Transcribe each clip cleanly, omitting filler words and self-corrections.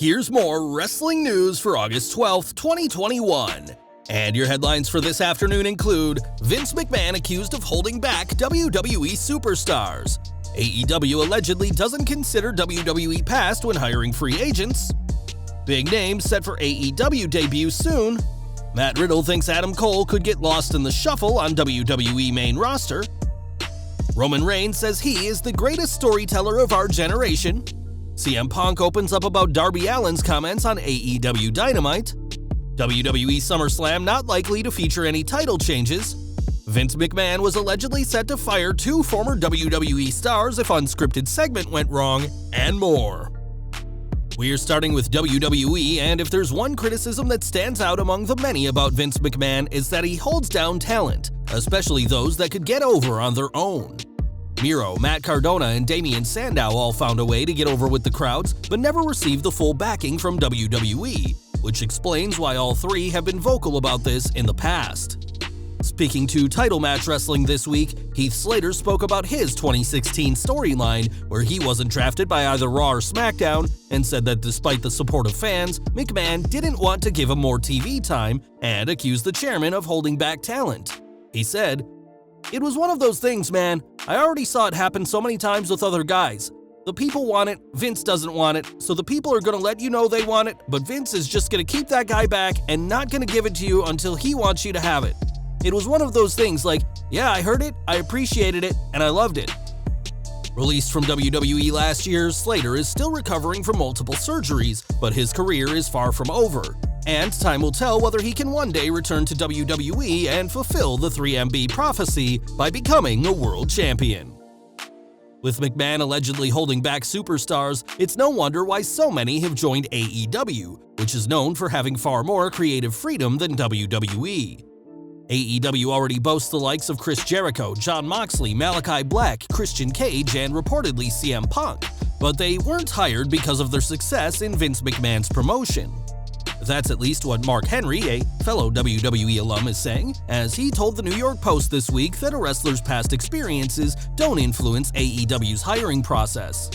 Here's more wrestling news for August 12th, 2021. And your headlines for this afternoon include Vince McMahon accused of holding back WWE superstars. AEW allegedly doesn't consider WWE past when hiring free agents. Big names set for AEW debut soon. Matt Riddle thinks Adam Cole could get lost in the shuffle on WWE main roster. Roman Reigns says he is the greatest storyteller of our generation. CM Punk opens up about Darby Allin's comments on AEW Dynamite. WWE SummerSlam not likely to feature any title changes. Vince McMahon was allegedly set to fire 2 former WWE stars if unscripted segment went wrong, and more. We're starting with WWE, and if there's one criticism that stands out among the many about Vince McMahon, is that he holds down talent, especially those that could get over on their own. Miro, Matt Cardona, and Damian Sandow all found a way to get over with the crowds, but never received the full backing from WWE, which explains why all 3 have been vocal about this in the past. Speaking to Title Match Wrestling this week, Heath Slater spoke about his 2016 storyline, where he wasn't drafted by either Raw or SmackDown, and said that despite the support of fans, McMahon didn't want to give him more TV time and accused the chairman of holding back talent. He said, "It was one of those things, man. I already saw it happen so many times with other guys. The people want it, Vince doesn't want it, so the people are going to let you know they want it, but Vince is just going to keep that guy back and not going to give it to you until he wants you to have it. It was one of those things like, yeah, I heard it, I appreciated it, and I loved it." Released from WWE last year, Slater is still recovering from multiple surgeries, but his career is far from over. And time will tell whether he can one day return to WWE and fulfill the 3MB prophecy by becoming a world champion. With McMahon allegedly holding back superstars, it's no wonder why so many have joined AEW, which is known for having far more creative freedom than WWE. AEW already boasts the likes of Chris Jericho, Jon Moxley, Malachi Black, Christian Cage, and reportedly CM Punk, but they weren't hired because of their success in Vince McMahon's promotion. That's at least what Mark Henry, a fellow WWE alum, is saying, as he told the New York Post this week that a wrestler's past experiences don't influence AEW's hiring process.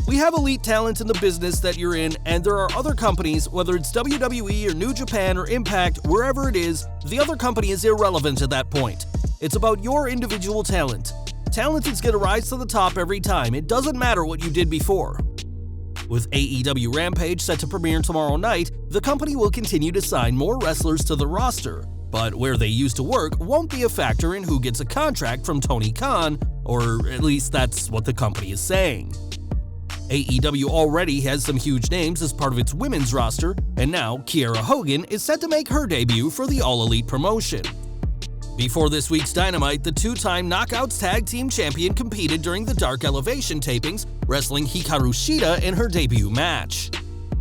"We have elite talent in the business that you're in, and there are other companies, whether it's WWE or New Japan or Impact, wherever it is, the other company is irrelevant at that point. It's about your individual talent. Talent is going to rise to the top every time. It doesn't matter what you did before." With AEW Rampage set to premiere tomorrow night, the company will continue to sign more wrestlers to the roster, but where they used to work won't be a factor in who gets a contract from Tony Khan, or at least that's what the company is saying. AEW already has some huge names as part of its women's roster, and now Kiera Hogan is set to make her debut for the All Elite promotion. Before this week's Dynamite, the 2-time Knockouts Tag Team Champion competed during the Dark Elevation tapings, wrestling Hikaru Shida in her debut match.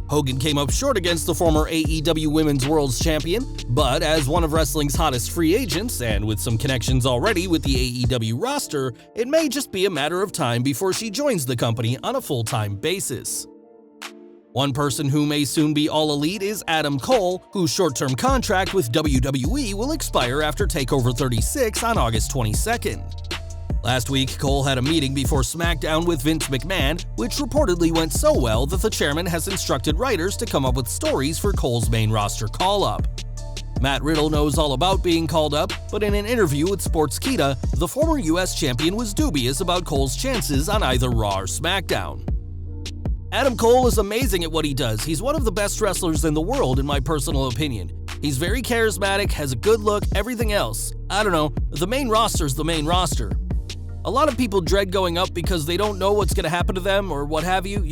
Hogan came up short against the former AEW Women's World's Champion, but as one of wrestling's hottest free agents, and with some connections already with the AEW roster, it may just be a matter of time before she joins the company on a full-time basis. One person who may soon be All Elite is Adam Cole, whose short-term contract with WWE will expire after TakeOver 36 on August 22nd. Last week, Cole had a meeting before SmackDown with Vince McMahon, which reportedly went so well that the chairman has instructed writers to come up with stories for Cole's main roster call-up. Matt Riddle knows all about being called up, but in an interview with Sportskeeda, the former US champion was dubious about Cole's chances on either Raw or SmackDown. "Adam Cole is amazing at what he does. He's one of the best wrestlers in the world, in my personal opinion. He's very charismatic, has a good look, everything else. I don't know, the main roster's the main roster. A lot of people dread going up because they don't know what's going to happen to them or what have you,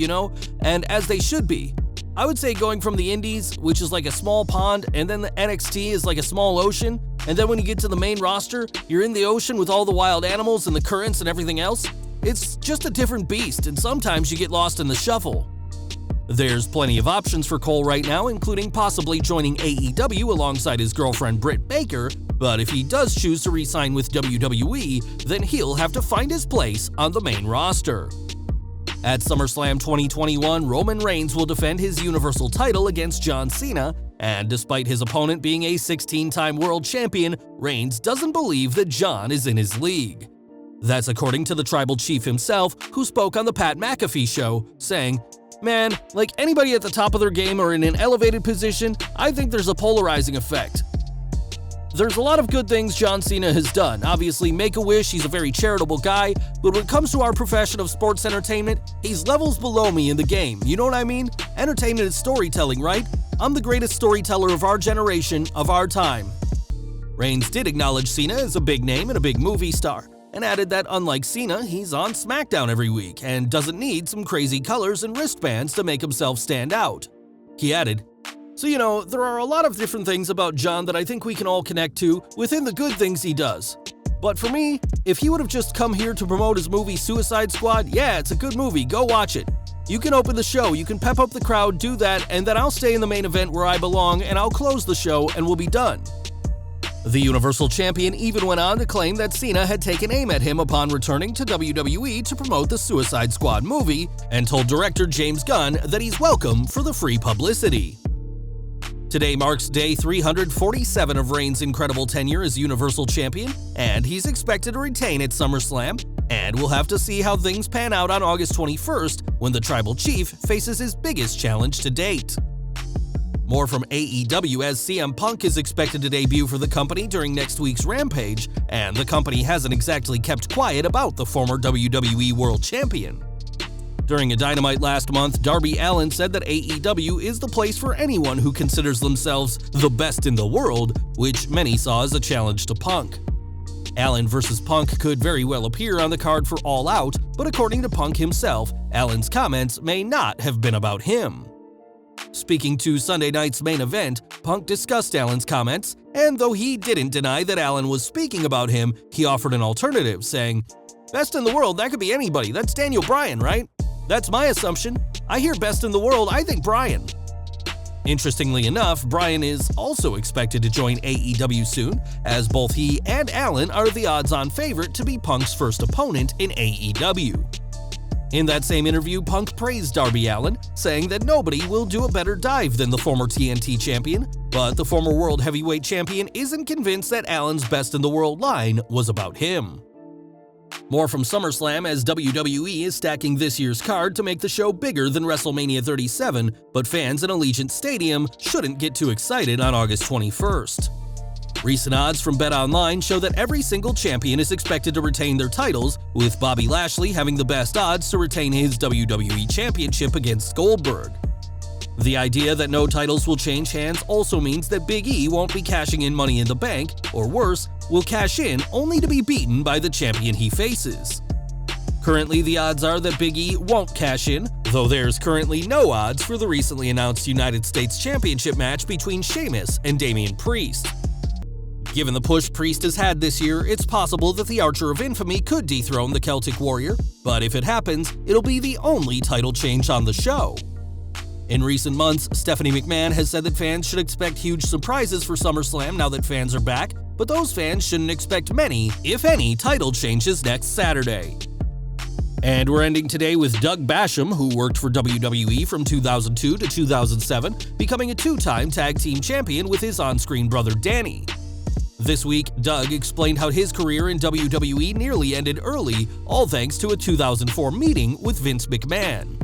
and as they should be. I would say going from the Indies, which is like a small pond, and then the NXT is like a small ocean, and then when you get to the main roster, you're in the ocean with all the wild animals and the currents and everything else. It's just a different beast, and sometimes you get lost in the shuffle." There's plenty of options for Cole right now, including possibly joining AEW alongside his girlfriend Britt Baker, but if he does choose to re-sign with WWE, then he'll have to find his place on the main roster. At SummerSlam 2021, Roman Reigns will defend his Universal title against John Cena, and despite his opponent being a 16-time world champion, Reigns doesn't believe that John is in his league. That's according to the Tribal Chief himself, who spoke on the Pat McAfee show, saying, Man, like anybody at the top of their game or in an elevated position, I think there's a polarizing effect. There's a lot of good things John Cena has done. Obviously, Make-A-Wish, he's a very charitable guy, but when it comes to our profession of sports entertainment, he's levels below me in the game, you know what I mean? Entertainment is storytelling, right? I'm the greatest storyteller of our generation, of our time. Reigns did acknowledge Cena as a big name and a big movie star, and added that unlike Cena, he's on SmackDown every week and doesn't need some crazy colors and wristbands to make himself stand out. He added, "So there are a lot of different things about John that I think we can all connect to within the good things he does. But for me, if he would have just come here to promote his movie Suicide Squad, yeah, it's a good movie, go watch it. You can open the show, you can pep up the crowd, do that, and then I'll stay in the main event where I belong and I'll close the show and we'll be done." The Universal Champion even went on to claim that Cena had taken aim at him upon returning to WWE to promote the Suicide Squad movie, and told director James Gunn that he's welcome for the free publicity. Today marks day 347 of Reigns' incredible tenure as Universal Champion, and he's expected to retain at SummerSlam, and we'll have to see how things pan out on August 21st when the Tribal Chief faces his biggest challenge to date. More from AEW as CM Punk is expected to debut for the company during next week's Rampage, and the company hasn't exactly kept quiet about the former WWE World Champion. During a Dynamite last month, Darby Allin said that AEW is the place for anyone who considers themselves the best in the world, which many saw as a challenge to Punk. Allin vs. Punk could very well appear on the card for All Out, but according to Punk himself, Allin's comments may not have been about him. Speaking to Sunday night's main event, Punk discussed Allin's comments, and though he didn't deny that Allin was speaking about him, he offered an alternative, saying, "Best in the world, that could be anybody, that's Daniel Bryan, right? That's my assumption. I hear best in the world, I think Bryan." Interestingly enough, Bryan is also expected to join AEW soon, as both he and Allin are the odds-on favorite to be Punk's first opponent in AEW. In that same interview, Punk praised Darby Allin, saying that nobody will do a better dive than the former TNT champion, but the former World Heavyweight Champion isn't convinced that Allin's Best in the World line was about him. More from SummerSlam as WWE is stacking this year's card to make the show bigger than WrestleMania 37, but fans in Allegiant Stadium shouldn't get too excited on August 21st. Recent odds from BetOnline show that every single champion is expected to retain their titles, with Bobby Lashley having the best odds to retain his WWE Championship against Goldberg. The idea that no titles will change hands also means that Big E won't be cashing in Money in the Bank, or worse, will cash in only to be beaten by the champion he faces. Currently, the odds are that Big E won't cash in, though there's currently no odds for the recently announced United States Championship match between Sheamus and Damian Priest. Given the push Priest has had this year, it's possible that the Archer of Infamy could dethrone the Celtic Warrior, but if it happens, it'll be the only title change on the show. In recent months, Stephanie McMahon has said that fans should expect huge surprises for SummerSlam now that fans are back, but those fans shouldn't expect many, if any, title changes next Saturday. And we're ending today with Doug Basham, who worked for WWE from 2002 to 2007, becoming a two-time tag team champion with his on-screen brother Danny. This week, Doug explained how his career in WWE nearly ended early, all thanks to a 2004 meeting with Vince McMahon.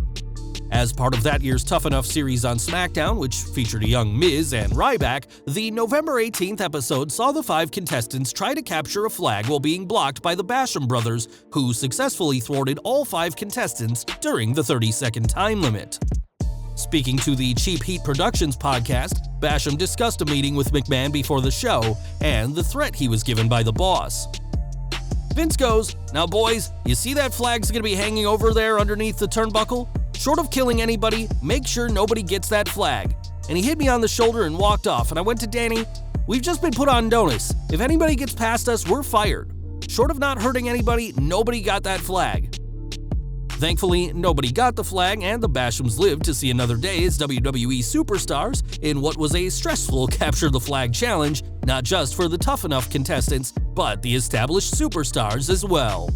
As part of that year's Tough Enough series on SmackDown, which featured a young Miz and Ryback, the November 18th episode saw the 5 contestants try to capture a flag while being blocked by the Basham brothers, who successfully thwarted all 5 contestants during the 30-second time limit. Speaking to the Cheap Heat Productions podcast, Basham discussed a meeting with McMahon before the show and the threat he was given by the boss. Vince goes, "Now boys, you see that flag's gonna be hanging over there underneath the turnbuckle? Short of killing anybody, make sure nobody gets that flag." And he hit me on the shoulder and walked off, and I went to Danny, "We've just been put on notice. If anybody gets past us, we're fired. Short of not hurting anybody, nobody got that flag." Thankfully, nobody got the flag, and the Bashams lived to see another day as WWE superstars in what was a stressful Capture the Flag challenge, not just for the Tough Enough contestants, but the established superstars as well.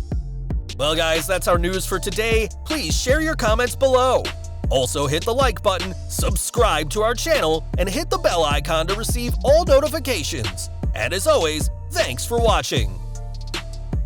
Well guys, that's our news for today. Please share your comments below. Also hit the like button, subscribe to our channel, and hit the bell icon to receive all notifications. And as always, thanks for watching.